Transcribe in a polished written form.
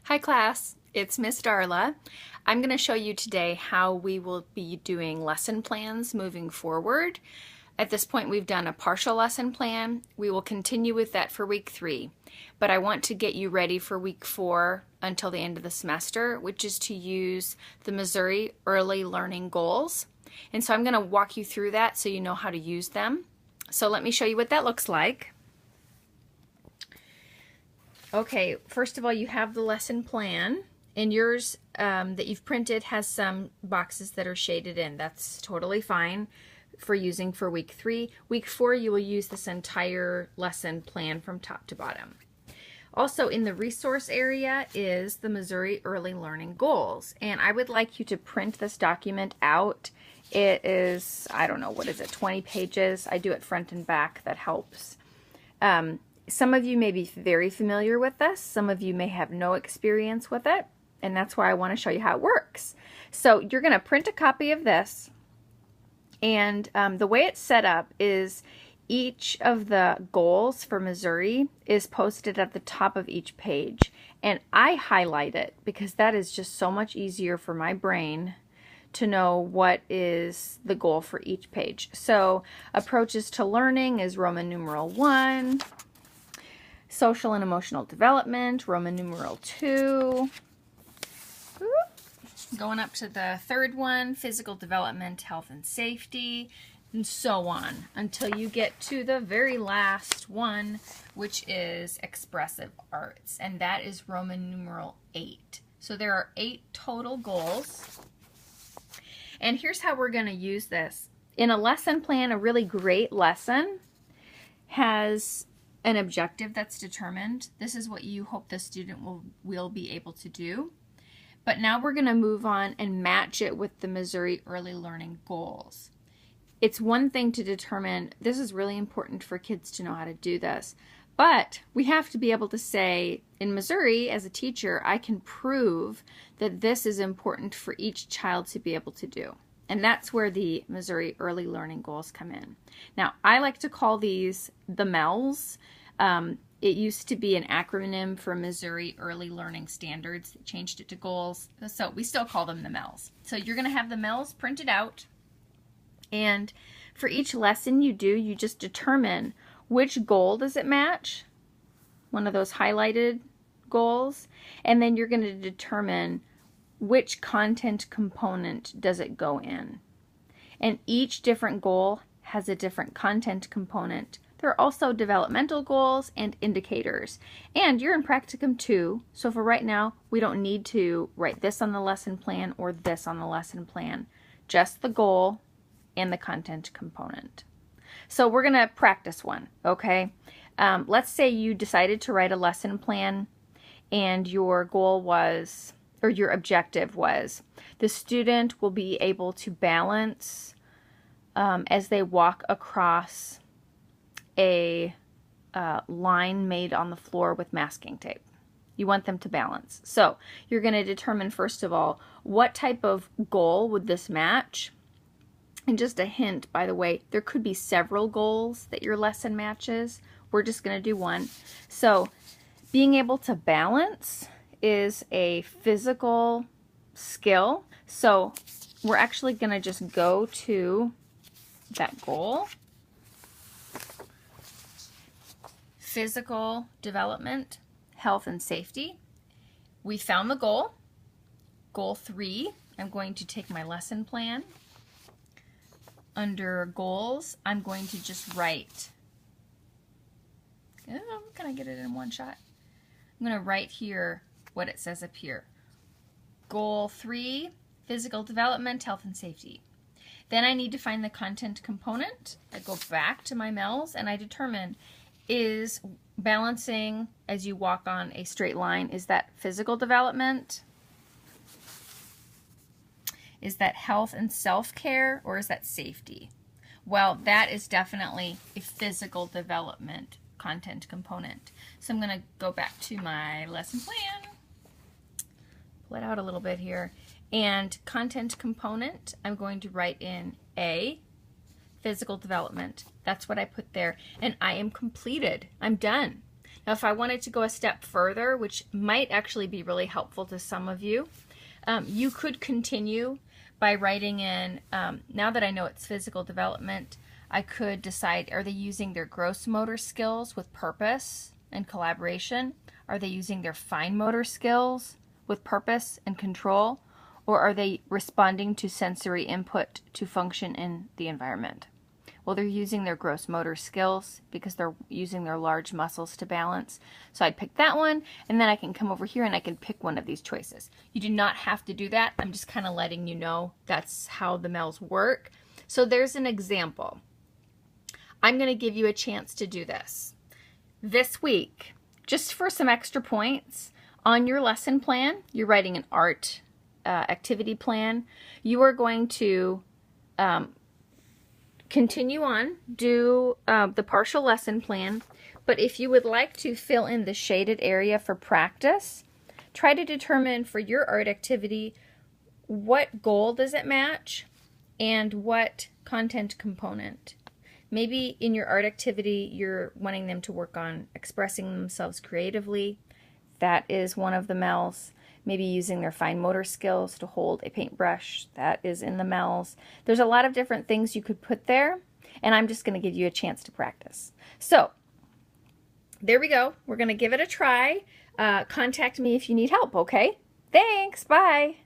Hi class, it's Miss Darla. I'm going to show you today how we will be doing lesson plans moving forward. At this point we've done a partial lesson plan. We will continue with that for week 3, but I want to get you ready for week 4 until the end of the semester, which is to use the Missouri Early Learning Goals. And so I'm going to walk you through that so you know how to use them. So let me show you what that looks like. Okay, first of all, you have the lesson plan, and yours that you've printed has some boxes that are shaded in. That's totally fine for using for week 3. Week 4, you will use this entire lesson plan from top to bottom. Also in the resource area is the Missouri Early Learning Goals, and I would like you to print this document out. It is, I don't know, what is it, 20 pages. I do it front and back. That helps. Some of you may be very familiar with this. Some of you may have no experience with it, and that's why I want to show you how it works. So you're going to print a copy of this, and the way it's set up is each of the goals for Missouri is posted at the top of each page, and I highlight it because that is just so much easier for my brain to know what is the goal for each page. So approaches to learning is Roman numeral 1. Social and emotional development, Roman numeral 2. Going up to the third one, physical development, health and safety, and so on until you get to the very last one, which is expressive arts, and that is Roman numeral 8. So there are 8 total goals. And here's how we're going to use this. In a lesson plan, a really great lesson has an objective that's determined. This is what you hope the student will be able to do. But now we're going to move on and match it with the Missouri Early Learning Goals. It's one thing to determine, this is really important for kids to know how to do this, but we have to be able to say, in Missouri, as a teacher, I can prove that this is important for each child to be able to do. And that's where the Missouri Early Learning Goals come in. Now, I like to call these the MELS. It used to be an acronym for Missouri Early Learning Standards. They changed it to goals, so we still call them the MELS. So you're going to have the MELS printed out, and for each lesson you do, you just determine which goal does it match, one of those highlighted goals, and then you're going to determine which content component does it go in. And each different goal has a different content component. There are also developmental goals and indicators. And you're in practicum too, so for right now, we don't need to write this on the lesson plan or this on the lesson plan. Just the goal and the content component. So we're going to practice one, okay? Let's say you decided to write a lesson plan and your goal was, or your objective was, the student will be able to balance as they walk across a line made on the floor with masking tape. You want them to balance. So you're going to determine, first of all, what type of goal would this match? And just a hint, by the way, there could be several goals that your lesson matches. We're just going to do one. So being able to balance is a physical skill. So we're actually going to just go to that goal. Physical development, health and safety. We found the goal. Goal 3, I'm going to take my lesson plan. Under goals, I'm going to just write, can I get it in one shot? I'm going to write here what it says up here. Goal 3, physical development, health and safety. Then I need to find the content component. I go back to my MELS and I determine, is balancing as you walk on a straight line, is that physical development? Is that health and self-care, or is that safety? Well, that is definitely a physical development content component. So I'm going to go back to my lesson plan, pull it out a little bit here, and content component, I'm going to write in A, physical development. That's what I put there, and I am completed. I'm done. Now, if I wanted to go a step further, which might actually be really helpful to some of you, you could continue by writing in, now that I know it's physical development, I could decide, are they using their gross motor skills with purpose and collaboration? Are they using their fine motor skills with purpose and control? Or are they responding to sensory input to function in the environment? Well, they're using their gross motor skills because they're using their large muscles to balance. So I'd pick that one, and then I can come over here and I can pick one of these choices. You do not have to do that. I'm just kind of letting you know that's how the MELS work. So there's an example. I'm going to give you a chance to do this. This week, just for some extra points, on your lesson plan, you're writing an art activity plan. You are going to continue on, do the partial lesson plan, but if you would like to fill in the shaded area for practice, try to determine for your art activity what goal does it match and what content component. Maybe in your art activity you're wanting them to work on expressing themselves creatively. That is one of the MELS. Maybe using their fine motor skills to hold a paintbrush. That is in the MELS. There's a lot of different things you could put there, and I'm just going to give you a chance to practice. So there we go. We're going to give it a try. Contact me if you need help, okay? Thanks. Bye.